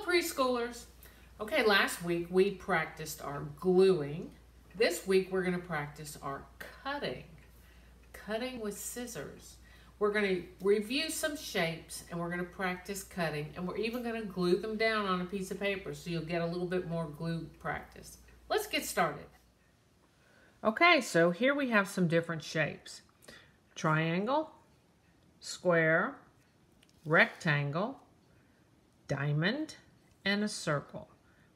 preschoolers. Okay, last week we practiced our gluing. This week we're going to practice our cutting. Cutting with scissors. We're going to review some shapes and we're going to practice cutting, and we're even going to glue them down on a piece of paper so you'll get a little bit more glue practice. Let's get started. Okay, so here we have some different shapes. Triangle, square, rectangle, diamond, and a circle.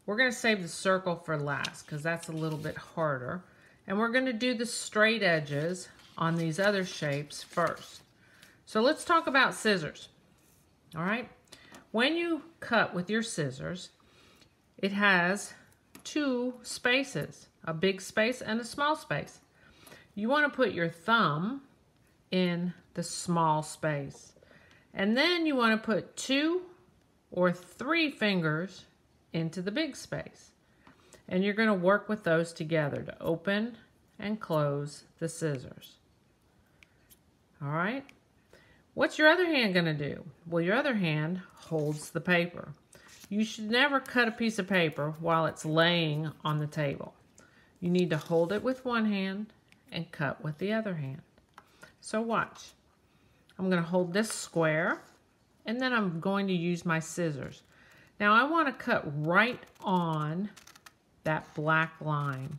We're going to save the circle for last because that's a little bit harder. And we're going to do the straight edges on these other shapes first. So let's talk about scissors. All right. When you cut with your scissors, it has two spaces, a big space and a small space. You want to put your thumb in the small space. And then you want to put 2 or 3 fingers into the big space. And you're going to work with those together to open and close the scissors. All right. What's your other hand going to do? Well, your other hand holds the paper. You should never cut a piece of paper while it's laying on the table. You need to hold it with one hand and cut with the other hand. So watch. I'm going to hold this square and then I'm going to use my scissors. Now I want to cut right on that black line.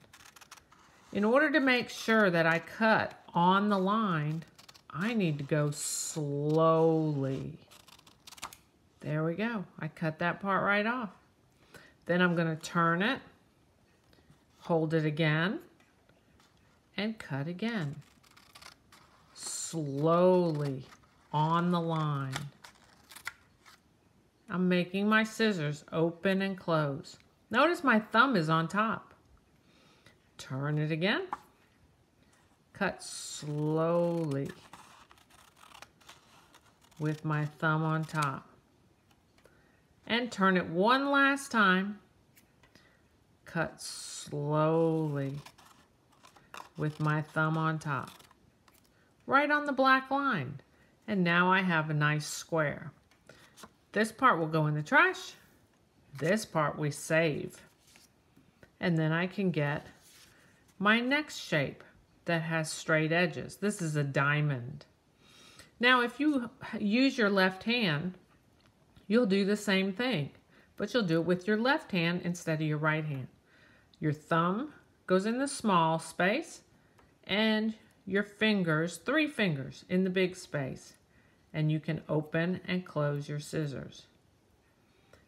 In order to make sure that I cut on the line, I need to go slowly. There we go. I cut that part right off. Then I'm going to turn it, hold it again, and cut again. Slowly on the line. I'm making my scissors open and close. Notice my thumb is on top. Turn it again. Cut slowly with my thumb on top. And turn it one last time. Cut slowly with my thumb on top. Right on the black line. And now I have a nice square. This part will go in the trash. This part we save. And then I can get my next shape that has straight edges. This is a diamond. Now if you use your left hand, you'll do the same thing, but you'll do it with your left hand instead of your right hand. Your thumb goes in the small space and your fingers, 3 fingers in the big space. And you can open and close your scissors.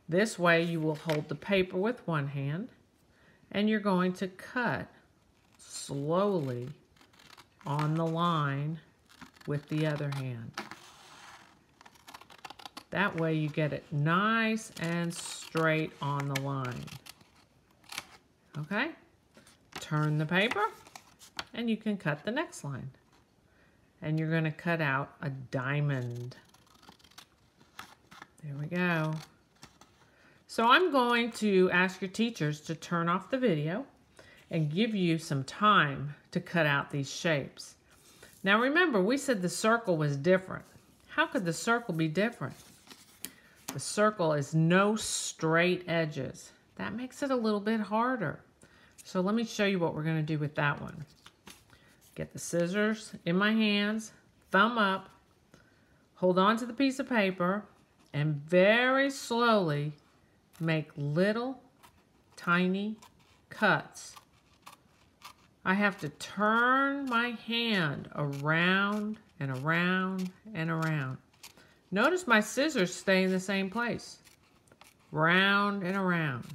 This way you will hold the paper with one hand and you're going to cut slowly on the line with the other hand. That way you get it nice and straight on the line. Okay? Turn the paper and you can cut the next line. And you're going to cut out a diamond. There we go. So I'm going to ask your teachers to turn off the video and give you some time to cut out these shapes. Now remember, we said the circle was different. How could the circle be different? The circle is no straight edges. That makes it a little bit harder. So let me show you what we're going to do with that one. Get the scissors in my hands, thumb up, hold on to the piece of paper, and very slowly make little tiny cuts. I have to turn my hand around and around and around. Notice my scissors stay in the same place. Round and around.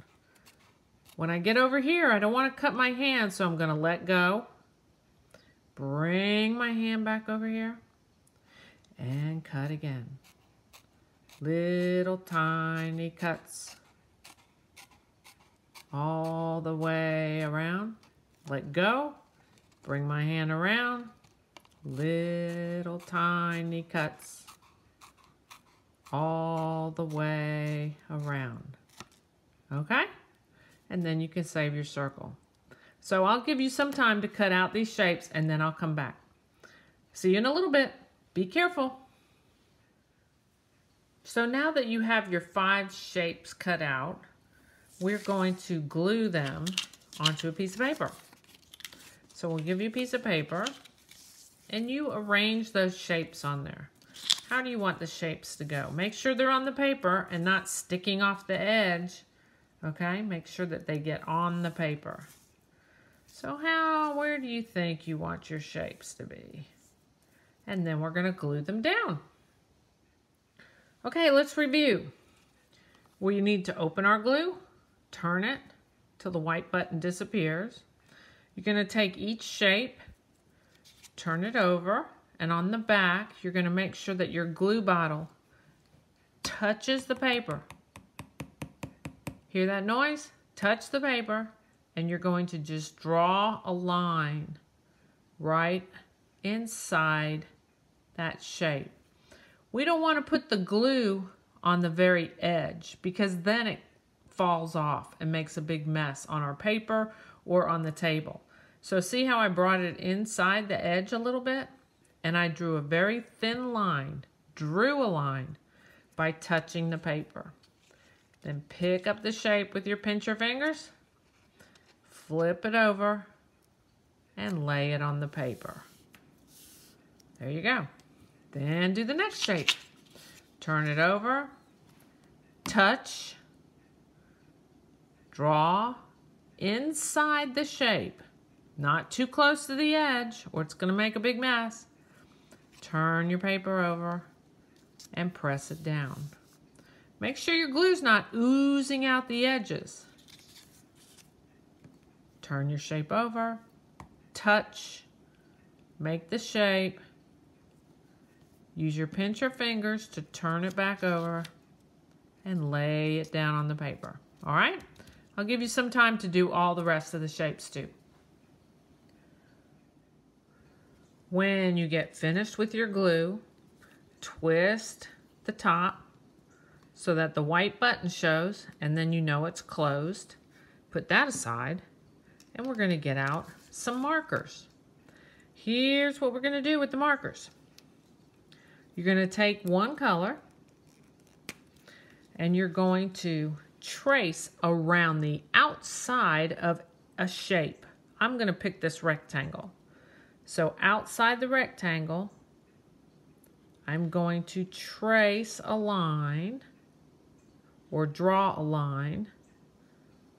When I get over here, I don't want to cut my hand, so I'm going to let go. Bring my hand back over here and cut again. Little tiny cuts all the way around. Let go. Bring my hand around. Little tiny cuts all the way around. Okay? And then you can save your circle. So I'll give you some time to cut out these shapes and then I'll come back. See you in a little bit. Be careful. So now that you have your 5 shapes cut out, we're going to glue them onto a piece of paper. So we'll give you a piece of paper and you arrange those shapes on there. How do you want the shapes to go? Make sure they're on the paper and not sticking off the edge. Okay, make sure that they get on the paper. So where do you think you want your shapes to be? And then we're going to glue them down. Okay, let's review. We need to open our glue, turn it till the white button disappears. You're going to take each shape, turn it over, and on the back, you're going to make sure that your glue bottle touches the paper. Hear that noise? Touch the paper, and you're going to just draw a line right inside that shape. We don't want to put the glue on the very edge because then it falls off and makes a big mess on our paper or on the table. So see how I brought it inside the edge a little bit? And I drew a very thin line, drew a line by touching the paper. Then pick up the shape with your pincher fingers, flip it over, and lay it on the paper. There you go. Then do the next shape. Turn it over, touch, draw inside the shape, not too close to the edge or it's going to make a big mess. Turn your paper over and press it down. Make sure your glue's not oozing out the edges. Turn your shape over, touch, make the shape. Use your pincher fingers to turn it back over and lay it down on the paper. All right? I'll give you some time to do all the rest of the shapes too. When you get finished with your glue, twist the top so that the white button shows and then you know it's closed. Put that aside and we're going to get out some markers. Here's what we're going to do with the markers. You're going to take one color and you're going to trace around the outside of a shape. I'm going to pick this rectangle. So outside the rectangle, I'm going to trace a line or draw a line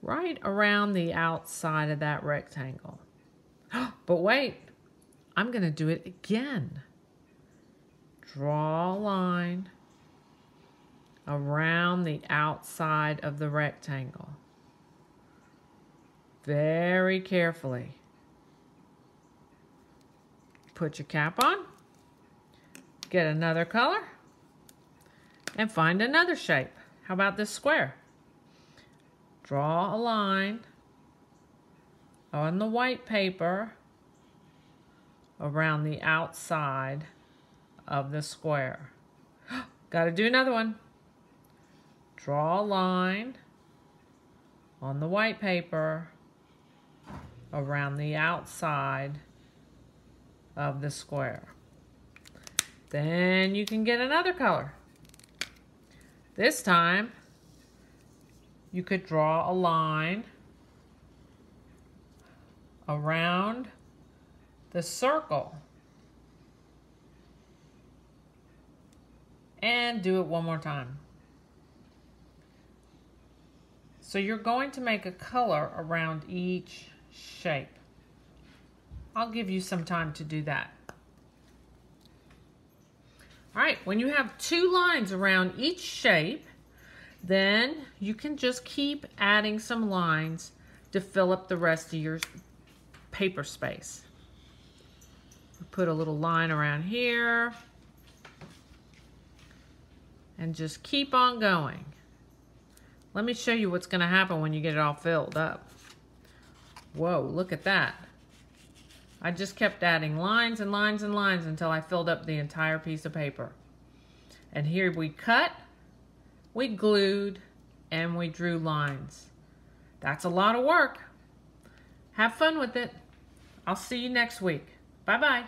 right around the outside of that rectangle. But wait, I'm going to do it again. Draw a line around the outside of the rectangle. Very carefully. Put your cap on, get another color, and find another shape. How about this square? Draw a line on the white paper around the outside of the square. Got to do another one. Draw a line on the white paper around the outside of the square. Then you can get another color. This time you could draw a line around the circle and do it one more time. So you're going to make a color around each shape. I'll give you some time to do that. All right, when you have 2 lines around each shape, then you can just keep adding some lines to fill up the rest of your paper space. Put a little line around here and just keep on going. Let me show you what's going to happen when you get it all filled up. Whoa, look at that. I just kept adding lines and lines and lines until I filled up the entire piece of paper. And here we cut, we glued, and we drew lines. That's a lot of work. Have fun with it. I'll see you next week. Bye-bye.